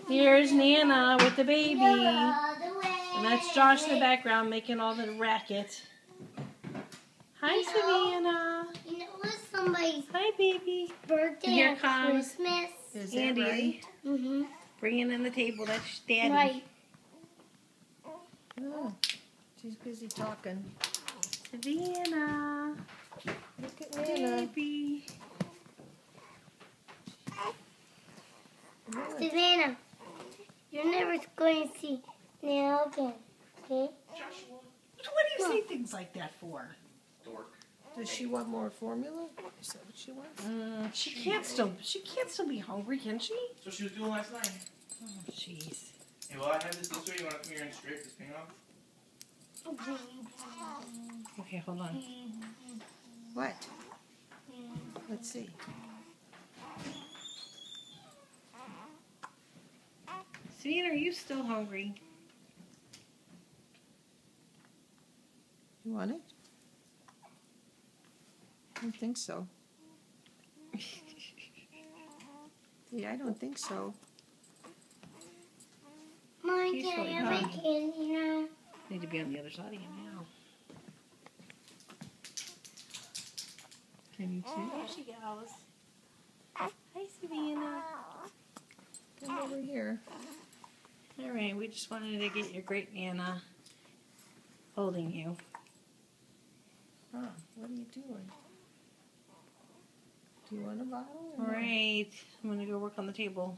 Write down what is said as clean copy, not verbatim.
Here's Nana with the baby. And that's Josh in the background making all the racket. Hi, Savannah. You know it's somebody's Hi, baby. birthday Here and comes Christmas. Is that Andy. right? Mm-hmm. Bringing in the table. That's Daddy. Right. Oh, she's busy talking. Savannah. Look at Nana. Baby. Savannah, you're never going to see Nana again, okay? Joshua. What do you say things like that for? Dork. Does she want more formula? Is that what she wants? She can't still be hungry, can she? That's what she was doing last night. Oh, jeez. Hey, well, I have this way. You want to come here and scrape this thing off? Okay, hold on. What? Let's see. Savannah, are you still hungry? You want it? I don't think so. Yeah, I don't think so. Mom, She's can I really have my hungry. candy now? Need to be on the other side of you now. Can you see? There she goes. Hi, Savannah. Come over here. All right, we just wanted to get your great Nana holding you. Huh, what are you doing? Do you want a bottle? All right, I'm going to go work on the table.